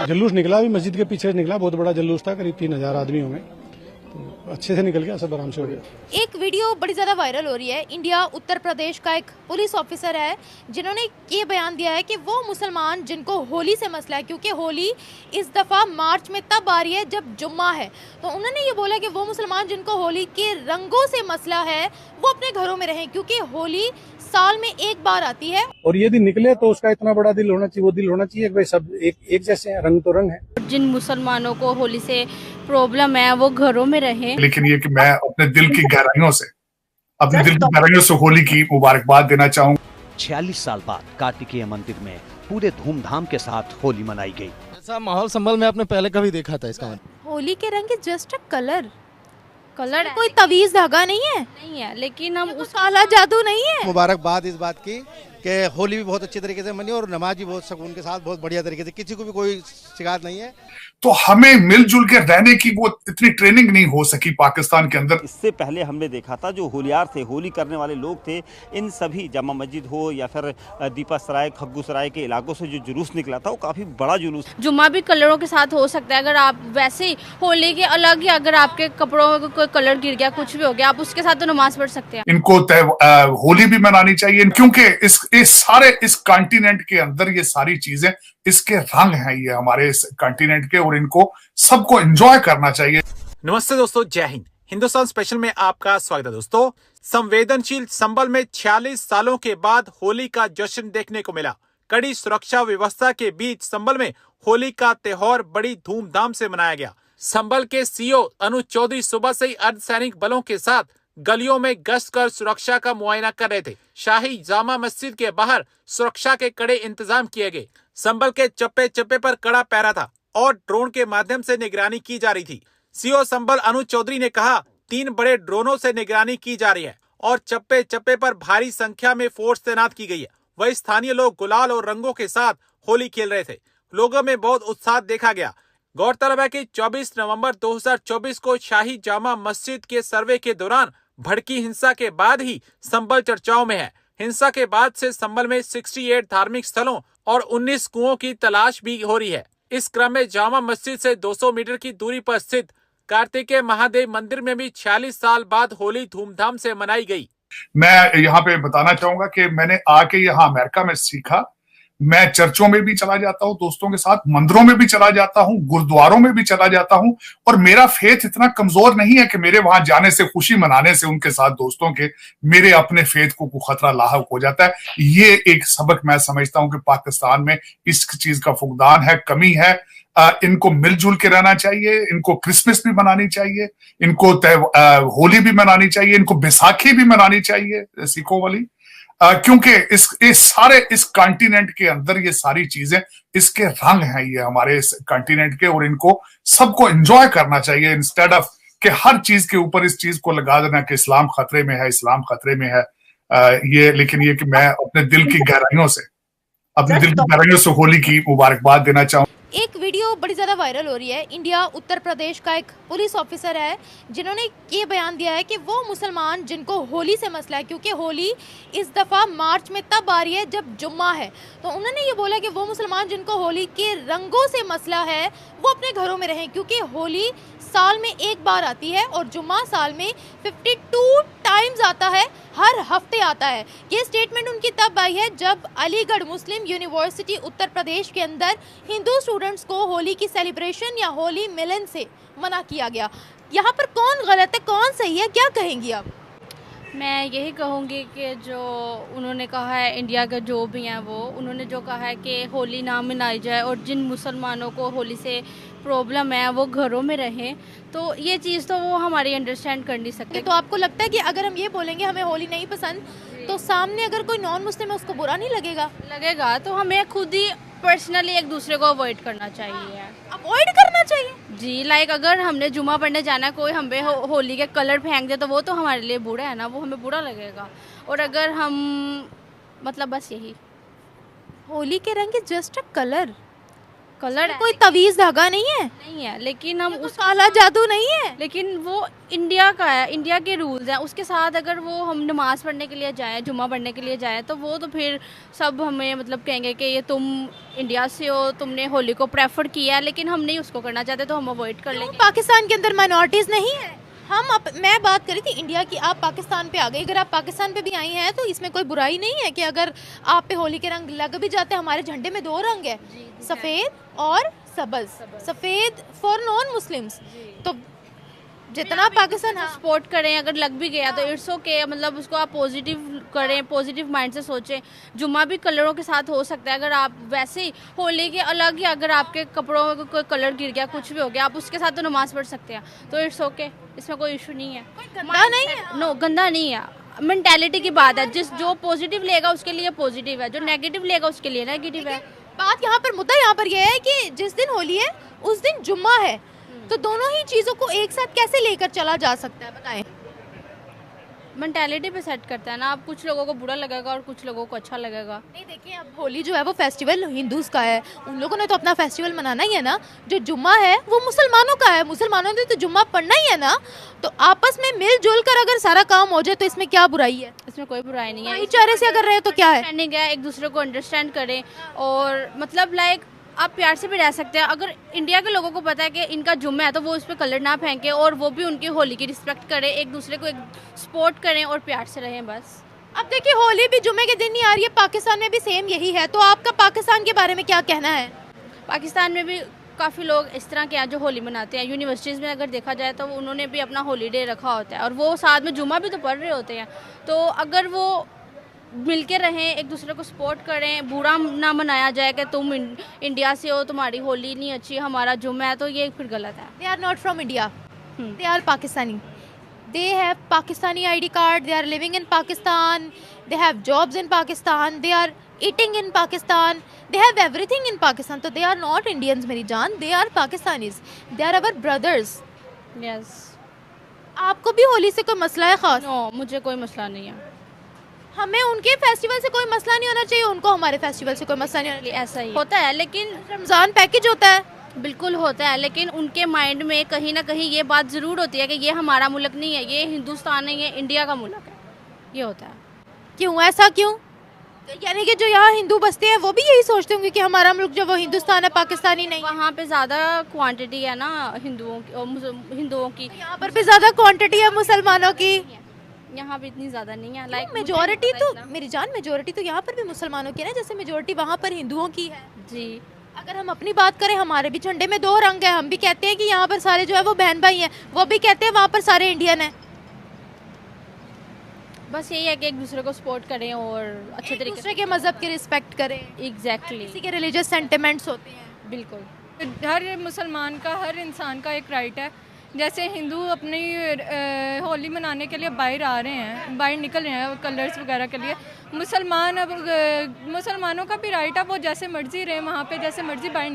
जुलूस निकला, अभी मस्जिद के पीछे निकला, बहुत बड़ा जुलूस था, करीब 3000 आदमी होंगे, तो अच्छे से निकल गया, सब आराम से हो गया। एक वीडियो बड़ी ज़्यादा वायरल हो रही है। इंडिया उत्तर प्रदेश का एक पुलिस ऑफिसर है जिन्होंने ये बयान दिया है कि वो मुसलमान जिनको होली से मसला है, क्योंकि होली इस दफ़ा मार्च में तब आ रही है जब जुम्मा है, तो उन्होंने ये बोला कि वो मुसलमान जिनको होली के रंगों से मसला है वो अपने घरों में रहें, क्योंकि होली साल में एक बार आती है। और ये दिन निकले तो उसका इतना बड़ा दिल होना चाहिए, वो दिल होना चाहिए कि भाई सब एक जैसे हैं, रंग तो रंग है। जिन मुसलमानों को होली से प्रॉब्लम है वो घरों में रहें। लेकिन ये कि मैं अपने दिल की गहराइयों से होली की मुबारकबाद देना चाहूंगा। 46 साल बाद कार्तिकेय मंदिर में पूरे धूमधाम के साथ होली मनाई गई। ऐसा माहौल संभल में आपने पहले कभी देखा था? इसका होली के रंग जस्ट अ कलर कोई तवीज धागा नहीं है, लेकिन हम उस काला जादू नहीं है। मुबारकबाद इस बात की कि होली भी बहुत अच्छे तरीके से मनी और नमाज भी बहुत सुकून के साथ बहुत बढ़िया तरीके से, किसी को भी कोई शिकायत नहीं है। तो हमें मिलजुल के रहने की वो इतनी ट्रेनिंग नहीं हो सकी पाकिस्तान के अंदर। इससे पहले हमने देखा था जो होलियार थे, होली करने वाले लोग थे, इन सभी जामा मस्जिद हो या फिर दीपा सराय, खग्गू सराय के इलाकों से जो जुलूस निकला था वो काफी बड़ा जुलूस। जुम्मा भी कलरों के साथ हो सकता है, अगर आप वैसे ही होली के अलग ही अगर आपके कपड़ों में कोई कलर गिर गया, कुछ भी हो गया, आप उसके साथ तो नमाज पढ़ सकते हैं। इनको होली भी मनानी चाहिए, क्योंकि इस कॉन्टिनेंट के अंदर ये सारी चीजें, इसके रंग हैं ये हमारे इस कॉन्टिनेंट के, और इनको सबको एंजॉय करना चाहिए। नमस्ते दोस्तों, जय हिंद। हिंदुस्तान स्पेशल में आपका स्वागत है। दोस्तों, संवेदनशील संभल में 46 सालों के बाद होली का जश्न देखने को मिला। कड़ी सुरक्षा व्यवस्था के बीच संभल में होली का त्योहार बड़ी धूमधाम से मनाया गया। संभल के सीओ अनुज चौधरी सुबह से ही अर्धसैनिक बलों के साथ गलियों में गश्त कर सुरक्षा का मुआयना कर रहे थे। शाही जामा मस्जिद के बाहर सुरक्षा के कड़े इंतजाम किए गए। संभल के चप्पे चप्पे पर कड़ा पहरा था और ड्रोन के माध्यम से निगरानी की जा रही थी। सीओ संभल अनुज चौधरी ने कहा, 3 बड़े ड्रोनों से निगरानी की जा रही है और चप्पे चप्पे पर भारी संख्या में फोर्स तैनात की गई है। वही स्थानीय लोग गुलाल और रंगों के साथ होली खेल रहे थे। लोगों में बहुत उत्साह देखा गया। गौरतलब है कि 24 नवंबर 2024 को शाही जामा मस्जिद के सर्वे के दौरान भड़की हिंसा के बाद ही संभल चर्चाओं में है। हिंसा के बाद से संभल में 68 धार्मिक स्थलों और 19 कुओं की तलाश भी हो रही है। इस क्रम में जामा मस्जिद से 200 मीटर की दूरी पर स्थित कार्तिकेय महादेव मंदिर में भी 46 साल बाद होली धूमधाम से मनाई गई। मैं यहाँ पे बताना चाहूंगा कि मैंने आके यहाँ अमेरिका में सीखा। मैं चर्चों में भी चला जाता हूँ दोस्तों के साथ, मंदिरों में भी चला जाता हूँ, गुरुद्वारों में भी चला जाता हूँ, और मेरा फेथ इतना कमजोर नहीं है कि मेरे वहां जाने से, खुशी मनाने से उनके साथ दोस्तों के, मेरे अपने फेथ को खतरा लाहक हो जाता है। ये एक सबक मैं समझता हूँ कि पाकिस्तान में इस चीज का फुकदान है, कमी है। इनको मिलजुल के रहना चाहिए, इनको क्रिसमस भी मनानी चाहिए, इनको होली भी मनानी चाहिए, इनको बैसाखी भी मनानी चाहिए सिखों वाली, क्योंकि इस कॉन्टिनेंट के अंदर ये सारी चीजें, इसके रंग हैं ये हमारे इस कॉन्टिनेंट के, और इनको सबको एंजॉय करना चाहिए इंस्टेड ऑफ कि हर चीज के ऊपर इस चीज को लगा देना कि इस्लाम खतरे में है, इस्लाम खतरे में है। लेकिन ये कि मैं अपने दिल की गहराइयों से होली की मुबारकबाद देना चाहूँ। एक वीडियो बड़ी ज़्यादा वायरल हो रही है। इंडिया उत्तर प्रदेश का एक पुलिस ऑफिसर है जिन्होंने ये बयान दिया है कि वो मुसलमान जिनको होली से मसला है, क्योंकि होली इस दफ़ा मार्च में तब आ रही है जब जुम्मा है, तो उन्होंने ये बोला कि वो मुसलमान जिनको होली के रंगों से मसला है वो अपने घरों में रहें, क्योंकि होली साल में एक बार आती है और जुम्मा साल में 52 टाइम्स आता है, हर हफ्ते आता है। ये स्टेटमेंट उनकी तब आई है जब अलीगढ़ मुस्लिम यूनिवर्सिटी उत्तर प्रदेश के अंदर हिंदू स्टूडेंट्स को होली की सेलिब्रेशन या होली मिलन से मना किया गया। यहाँ पर कौन गलत है, कौन सही है, क्या कहेंगी आप? मैं यही कहूँगी कि जो उन्होंने कहा है, इंडिया के जो भी हैं वो, उन्होंने जो कहा है कि होली ना मनाई जाए और जिन मुसलमानों को होली से प्रॉब्लम है वो घरों में रहें, तो ये चीज़ तो वो हमारी अंडरस्टैंड कर नहीं सकते। तो आपको लगता है कि अगर हम ये बोलेंगे हमें होली नहीं पसंद, तो सामने अगर कोई नॉन मुस्लिम है उसको बुरा नहीं लगेगा? तो हमें खुद ही पर्सनली एक दूसरे को अवॉइड करना चाहिए। अवॉइड करना चाहिए जी। लाइक अगर हमने जुमा पढ़ने जाना है, कोई हम पे होली के कलर फेंक दे तो वो तो हमारे लिए बुरा है ना, वो हमें बुरा लगेगा। और अगर हम मतलब बस यही, होली के रंग जस्ट अ कलर कलर है, कोई तवीज धागा नहीं है, नहीं है, लेकिन हम उस काला जादू नहीं है। लेकिन वो इंडिया का है, इंडिया के रूल्स हैं। उसके साथ अगर वो हम नमाज़ पढ़ने के लिए जाएं, जुम्मा पढ़ने के लिए जाएं, तो वो तो फिर सब हमें मतलब कहेंगे कि ये तुम इंडिया से हो, तुमने होली को प्रेफर किया है, लेकिन हम नहीं उसको करना चाहते, तो हम अवॉइड कर लेंगे। पाकिस्तान के अंदर माइनॉरिटीज नहीं है। मैं बात करी थी इंडिया की, आप पाकिस्तान पे आ गई। अगर आप पाकिस्तान पे भी आई हैं तो इसमें कोई बुराई नहीं है कि अगर आप पे होली के रंग लग भी जाते हैं। हमारे झंडे में 2 रंग है, सफ़ेद और सबज। सफ़ेद फॉर नॉन मुस्लिम्स, तो जितना पाकिस्तान सपोर्ट करें, अगर लग भी गया तो इट्स ओके, मतलब उसको आप पॉजिटिव करें, पॉजिटिव माइंड से सोचें। जुम्मा भी कलरों के साथ हो सकता है, अगर आप वैसे ही होली के अलग ही अगर आपके कपड़ों में कोई कलर गिर गया, कुछ भी हो गया, आप उसके साथ तो नमाज पढ़ सकते हैं, तो इट्स ओके, इसमें कोई इशू नहीं है। गंदा नहीं है, नो गंदा नहीं है, मेंटालिटी की बात है। जो पॉजिटिव लेगा उसके लिए पॉजिटिव है, जो नेगेटिव लेगा उसके लिए नेगेटिव है। बात यहाँ पर, मुद्दा यहाँ पर यह है कि जिस दिन होली है उस दिन जुम्मा है, तो दोनों ही चीज़ों को एक साथ कैसे लेकर चला जा सकता है, बताएं। मेंटालिटी पे सेट करता है ना, आप कुछ लोगों को बुरा लगेगा और कुछ लोगों को अच्छा लगेगा। नहीं देखिए, अब होली जो है वो फेस्टिवल हिंदूज का है, उन लोगों ने तो अपना फेस्टिवल मनाना ही है ना। जो जुम्मा है वो मुसलमानों का है, मुसलमानों ने तो जुम्मा पढ़ना ही है ना। तो आपस में मिलजुल कर अगर सारा काम हो जाए तो इसमें क्या बुराई है? इसमें कोई बुराई नहीं है, भाईचारे से अगर रहे तो क्या है? अंडरस्टैंडिंग है, एक दूसरे को अंडरस्टैंड करें, और मतलब लाइक आप प्यार से भी रह सकते हैं। अगर इंडिया के लोगों को पता है कि इनका जुम्मा है, तो वो उस पर कलर ना फेंके और वो भी उनकी होली की रिस्पेक्ट करें, एक दूसरे को एक सपोर्ट करें और प्यार से रहें बस। अब देखिए, होली भी जुम्मे के दिन नहीं आ रही है, पाकिस्तान में भी सेम यही है, तो आपका पाकिस्तान के बारे में क्या कहना है? पाकिस्तान में भी काफ़ी लोग इस तरह के हैं जो होली मनाते हैं। यूनिवर्सिटीज़ में अगर देखा जाए तो उन्होंने भी अपना हॉलीडे रखा होता है, और वो साथ में जुम्मा भी तो पढ़ रहे होते हैं। तो अगर वो मिलके रहें, एक दूसरे को सपोर्ट करें, बुरा ना मनाया जाए कि तुम इंडिया से हो, तुम्हारी होली नहीं अच्छी, हमारा जुम्मा है, तो ये फिर गलत है। They are not from India, they are Pakistani, they have Pakistani ID card, they are living in Pakistan, they have jobs in Pakistan, they are eating in Pakistan, they have everything in Pakistan. तो दे आर नॉट इंडियंस मेरी जान, they are Pakistanis, they are our brothers. Yes. आपको भी होली से कोई मसला है खास? नो, मुझे कोई मसला नहीं है। हमें उनके फेस्टिवल से कोई मसला नहीं होना चाहिए, उनको हमारे फेस्टिवल से कोई मसला नहीं होना चाहिए। ऐसा ही होता है, लेकिन रमज़ान पैकेज होता है, बिल्कुल होता है, लेकिन उनके माइंड में कहीं ना कहीं ये बात ज़रूर होती है कि ये हमारा मुल्क नहीं है, ये हिंदुस्तान नहीं है, इंडिया का मुल्क है, ये होता है। क्यों ऐसा क्यों? यानी कि जो यहाँ हिंदू बसते हैं वो भी यही सोचते होंगे कि हमारा मुल्क जो वो हिंदुस्तान है, पाकिस्तानी नहीं। वहाँ पे ज़्यादा क्वांटिटी है ना हिंदुओं की, यहाँ पर भी ज़्यादा क्वांटिटी है मुसलमानों की, यहाँ पे इतनी ज़्यादा नहीं है। लाइक मेजोरिटी तो मेरी जान, मेजोरिटी तो यहाँ पर भी मुसलमानों की है ना, जैसे मेजोरिटी वहाँ पर हिंदुओं की है जी। अगर हम अपनी बात करें, हमारे भी झंडे में 2 रंग है, हम भी कहते हैं कि यहाँ पर सारे जो है वो बहन भाई हैं, वो भी कहते हैं वहाँ पर सारे इंडियन हैं। बस यही है कि एक दूसरे को सपोर्ट करें और अच्छे तरीके दूसरे के मजहब की रिस्पेक्ट करें। एग्जैक्टली, किसी के रिलीजियस सेंटिमेंट्स होते हैं। बिल्कुल। हर मुसलमान का, हर इंसान का एक राइट है। जैसे हिंदू अपनी होली मनाने के लिए बाहर आ रहे हैं, बाहर निकल रहे हैं कलर्स वगैरह के लिए, मुसलमानों का भी राइट है, वो जैसे मर्जी रहे वहाँ पे, जैसे मर्जी बाहर